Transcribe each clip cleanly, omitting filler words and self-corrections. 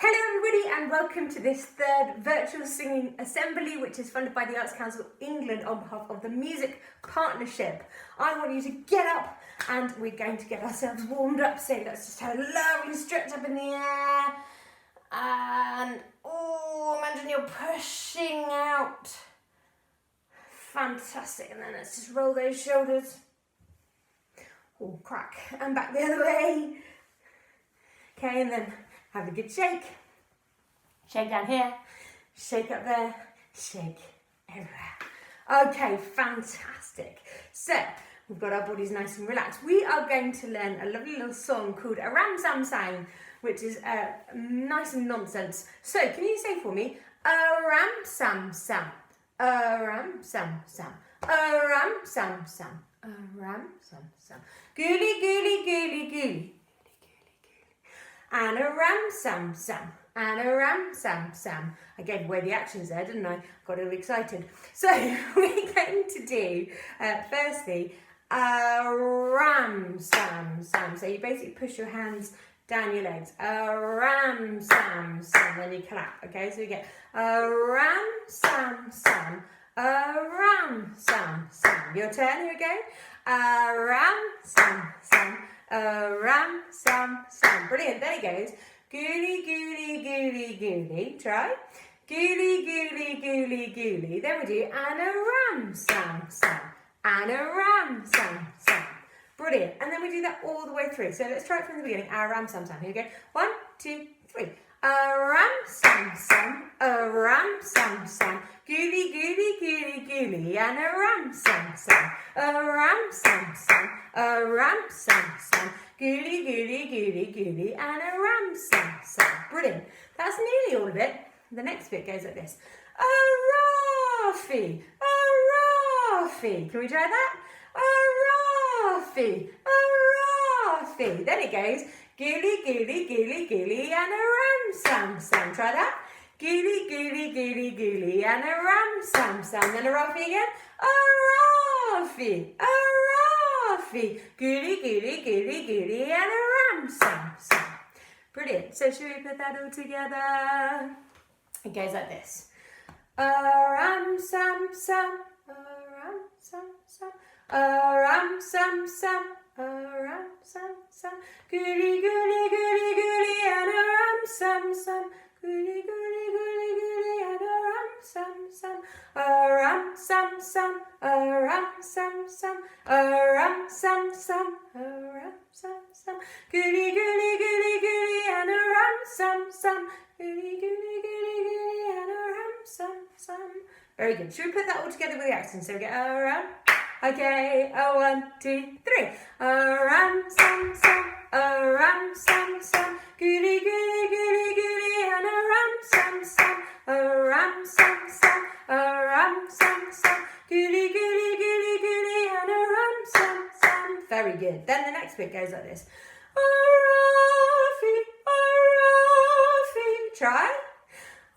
Hello everybody and welcome to this third virtual singing assembly which is funded by the Arts Council England on behalf of the Music Partnership. I want you to get up and we're going to get ourselves warmed up, so let's just have a lovely stretch up in the air and imagine you're pushing out. Fantastic, and then let's just roll those shoulders. Crack, and back the other way. Okay, and then have a good shake. Shake down here, shake up there, shake everywhere. Okay, fantastic. So, we've got our bodies nice and relaxed. We are going to learn a lovely little song called A Ram Sam Sang, which is nice and nonsense. So, can you say for me, A Ram Sam Sam, A Ram Sam Sam, A Ram Sam Sam, A Ram Sam Sam. Goody, goody, goody, goody. And a ram sam sam, and a ram sam sam. I gave away the actions there, didn't I? Got all excited. So we're going to do, firstly, a ram sam sam. So you basically push your hands down your legs. A ram sam sam, then you clap. Okay, so you get a ram sam sam, a ram sam sam. Your turn, here we go. A ram sam sam. A ram sam sam. Brilliant, there it goes. Goody, goody, goody, goody. Try. Goody, goody, goody, goody. Then we do and a ram sam sam. And a ram sam sam. Brilliant. And then we do that all the way through. So let's try it from the beginning. A ram sam sam. Here we go. 1, 2, 3. A ram sam sam. A ram sam sam. Goody, goody, goody, goody. And a ram sam sam. A ram sam sam. A ram sam sam. Goody, goody, goody, goody. And a ram sam sam. Brilliant. That's nearly all of it. The next bit goes like this. A raffy. A raffy. Can we try that? A raffy. A raffy. Then it goes. Goody, goody, goody, goody. And a ram sam sam. Try that. Goody, goody, goody, goody. And a ram sam sam. Then a raffy again. A raffy. A raffy. Goody, goody, goody, goody. And a ram sam sam. Brilliant. So should we put that all together? It goes like this. A ram sam sam. A ram sam sam. A ram sam sam. A ram sam sam. Goody, goody, goody, goody. And a ram sam sam. Goody, goody, goody, goody. And a ram sam sam. A ram sam sam. A ram sam sam. A ram sam sam. A ram sam sam. Goody, goody, goody, goody. And a ram sam sam. Goody, goody, goody, goody. And a ram sam sam. Very good. Should we put that all together with the accents? So we get a ram. Okay. 1, 2, 3. A ram sam sam. A ram sam sam. Goody, goody, goody, goody. And a ram sam sam. A ram sam sam. A ram sam sam. Goody, goody, goody, goody. And a ram sam sam. Very good. Then the next bit goes like this. A raffy, a raffy. Try.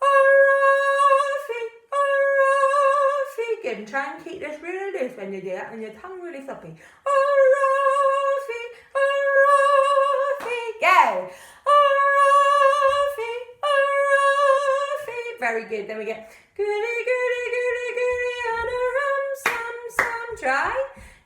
A raffy, a raffy. Good. And try and keep this really loose when you do that, and your tongue really floppy. A raffy, a raffy. Go. A raffy, a raffy. Very good. Then we get goody, goody, goody, goody. And a ram sam sam. Try.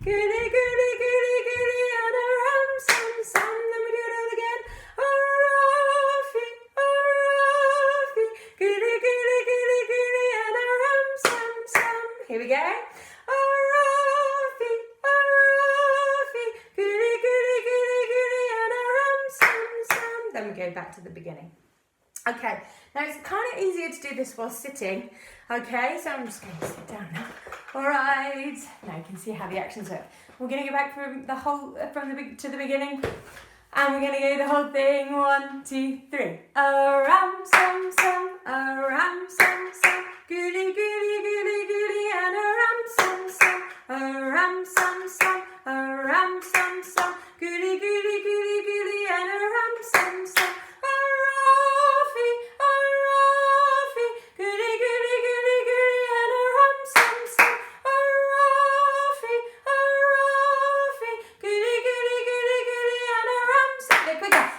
Goody, goody, goody, goody. And a ram sam sam. Then we do it all again. A raffy, a raffy. Goody, goody, goody, goody. And a ram sam sam. Here we go. A raffy, a raffy. Goody, goody, goody, goody. And a ram sam sam. Then we go back to the beginning. Okay, now it's kind of easier to do this while sitting. Okay, so I'm just going to sit down now. All right. Now you can see how the actions work. We're going to go back from the beginning, and we're going to go the whole thing. 1, 2, 3. A ram sam sam. A ram sam sam. Goody, goody, goody, goody. And a ram sam sam. A ram sam sam. A ram sam sam. Goody, goody, goody, goody. And a ram sam sam.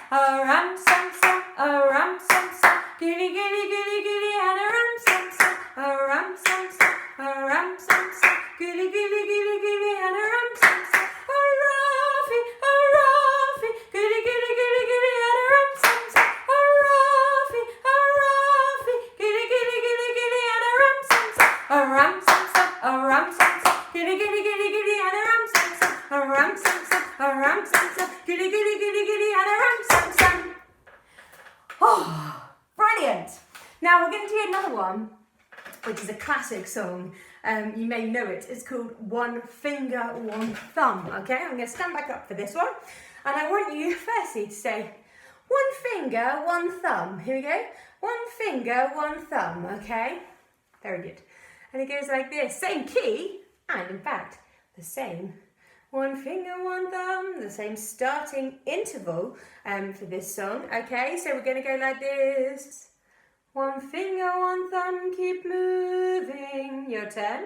A ram sam sam, a ram sam sam. ram, sam, sam, giddy, giddy, giddy, giddy, and a ram, sam, sam. Oh, brilliant. Now we're going to do another one, which is a classic song. You may know it. It's called One Finger, One Thumb. Okay, I'm going to stand back up for this one. And I want you firstly to say, one finger, one thumb. Here we go. One finger, one thumb. Okay, very good. And it goes like this. Same key, and in fact, the same. One finger, one thumb. The same starting interval for this song. Okay, so we're going to go like this. One finger, one thumb, keep moving. Your turn.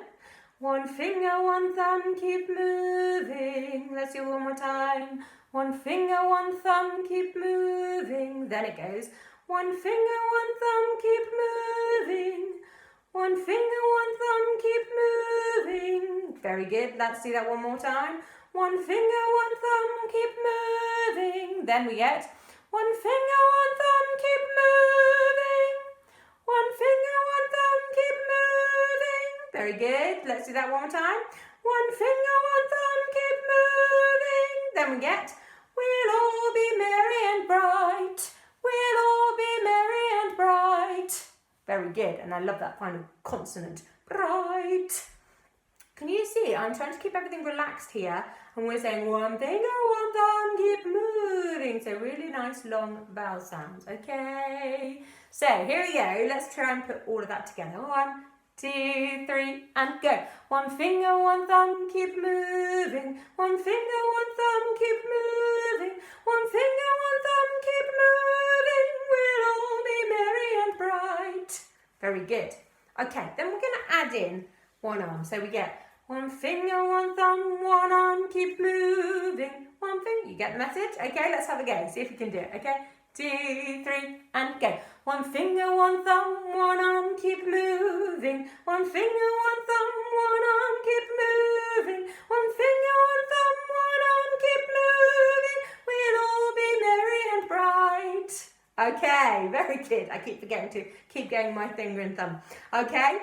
One finger, one thumb, keep moving. Let's do it one more time. One finger, one thumb, keep moving. Then it goes. One finger, one thumb, keep moving. One finger, one thumb, keep moving. Very good. Let's do that one more time. One finger, one thumb, keep moving. Then we get one finger, one thumb, keep moving. One finger, one thumb, keep moving. Very good. Let's do that one more time. One finger, one thumb, keep moving. Then we get, we'll all be merry and bright. We'll all be merry and bright. Very good. And I love that final consonant. Bright. Can you see? I'm trying to keep everything relaxed here. And we're saying one finger, one thumb, keep moving. So really nice long vowel sounds. Okay. So here we go. Let's try and put all of that together. 1, 2, 3, and go. One finger, one thumb, keep moving. One finger, one thumb, keep moving. One finger, one thumb, keep moving. We'll all be merry and bright. Very good. Okay, then we're going to add in one arm. So we get one finger, one thumb, one arm, keep moving. One finger. You get the message? Okay, let's have a go. See if you can do it. Okay, 2, 3, and go. One finger, one thumb, one arm, keep moving. One finger, one thumb, one arm, keep moving. One finger, one thumb, one arm, keep moving. We'll all be merry and bright. Okay, very good. I keep forgetting to keep going my finger and thumb. Okay,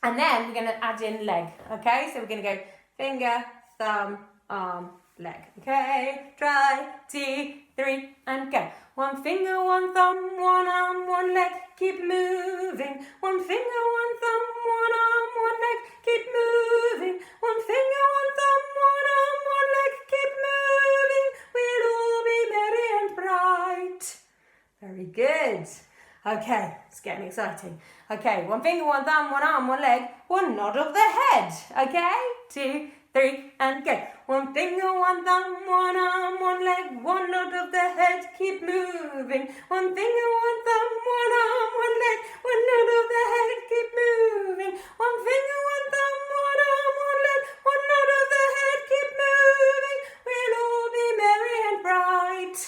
and then we're going to add in leg. Okay, so we're going to go finger, thumb, arm, leg. Okay, try, 2, 3, and go. One finger, one thumb, one arm, one leg, keep moving. One finger, one thumb, one arm, one leg, keep moving. One finger, one thumb, one arm, one leg, keep moving. We'll all be merry and bright. Very good. Okay, it's getting exciting. Okay, one finger, one thumb, one arm, one leg, one nod of the head. Okay, 2, 3, and go. One finger, one thumb, one arm, one leg, one nod of the head, keep moving. One finger, one thumb, one arm, one leg, one nod of the head, keep moving. One finger, one thumb, one arm, one leg, one nod of the head, keep moving. We'll all be merry and bright.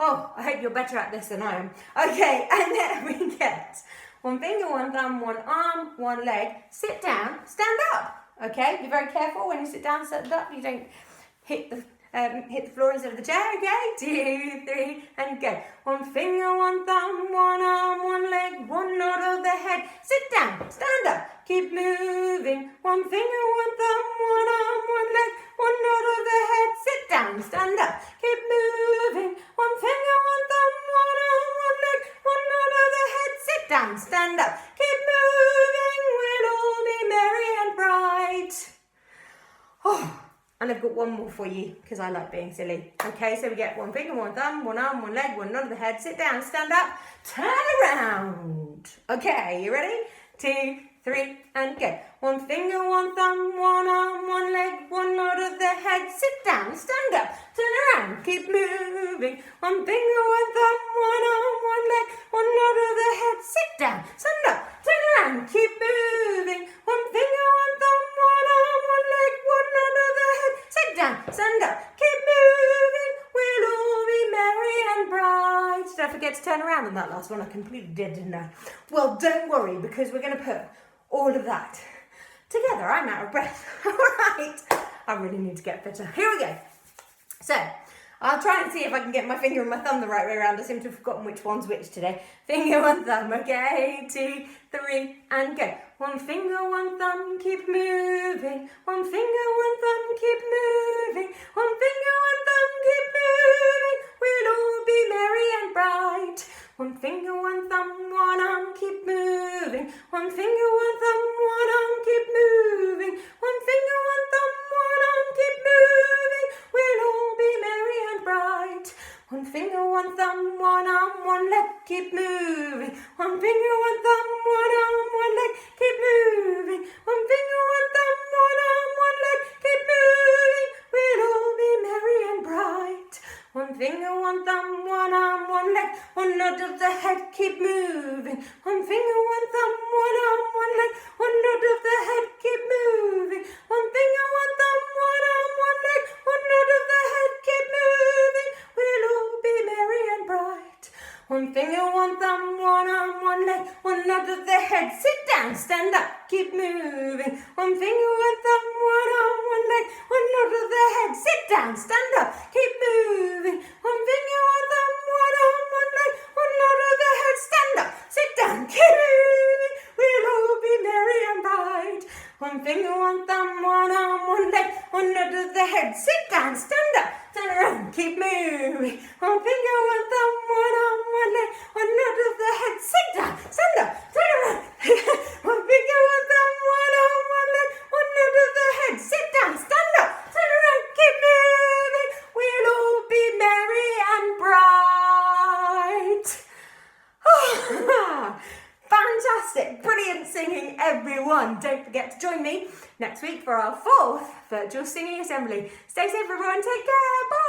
Oh, I hope you're better at this than I am. Okay, and then we get one finger, one thumb, one arm, one leg, sit down, stand up. Okay, be very careful when you sit down, stand up. You don't hit the floor instead of the chair. Okay, 2, 3, and go. One finger, one thumb, one arm, one leg, one nod of the head. Sit down, stand up, keep moving. One finger, one thumb, one arm, one leg, one nod of the head. Sit down, stand up, keep moving. One finger, one thumb, one arm, one leg, one nod of the head. Sit down, stand up, keep moving. We'll all be merry and bright. Oh, and I've got one more for you because I like being silly. Okay, so we get one finger, one thumb, one arm, one leg, one nod of the head. Sit down, stand up, turn around. Okay, you ready? 2, 3, and go. One finger, one thumb, one arm, one leg, one nod of the head. Sit down, stand up, turn around, keep moving. One finger, one thumb, one arm, one leg, one nod of the head. Sit down, stand up, turn around, keep moving. One finger, one thumb, one arm, one leg, one nod of the head. Sit down, stand up, keep moving. We'll all be merry and bright. Did I forget to turn around on that last one? I completely did, didn't I? Well, don't worry, because we're going to put all of that together. I'm out of breath. All right. I really need to get fitter. Here we go. So, I'll try and see if I can get my finger and my thumb the right way around. I seem to have forgotten which one's which today. Finger, one thumb, okay, 2, 3, and go. One finger, one thumb, keep moving. One finger, one thumb, keep moving. One finger, one thumb, keep moving. We'll all be merry and bright. One finger, one thumb, one arm, keep moving. One finger, one thumb, one arm, keep moving. One finger, one thumb, one arm, keep moving. We'll all be merry and bright. One finger, one thumb, one arm, one leg, keep moving. One finger, one thumb, one arm, one leg, keep moving. One finger, one thumb, one arm, one leg, keep moving. We'll all be merry and bright. One finger, one thumb, one arm, one leg, one nod of the head, keep moving. One finger, one thumb, one arm, one leg, one nod of the head, keep moving. One finger, one thumb, one arm, one leg, one nod of the head, keep moving. We'll all be merry and bright. One finger, one thumb, one arm, one leg, one nod of the head. Sit down, stand up, keep moving. One finger, one thumb, one arm, one leg, one nod of the head. Sit down, stand up, keep moving. One finger, one thumb, one arm, one leg, one nod of the head. Stand up, sit down, keep moving. We'll all be merry and bright. One finger, one thumb, one arm, one leg, one nod of the head. Sit down, stand up, turn around, keep moving. One finger, one thumb, one arm, one leg, one nod of the head. Sit down, stand up, turn around. One finger, one thumb, one arm, one leg, one nod of the head. Sit down, stand up, turn around, keep moving. We'll all be merry and bright. Fantastic, brilliant singing, everyone. Don't forget to join me next week for our 4th virtual singing assembly. Stay safe, everyone. Take care. Bye.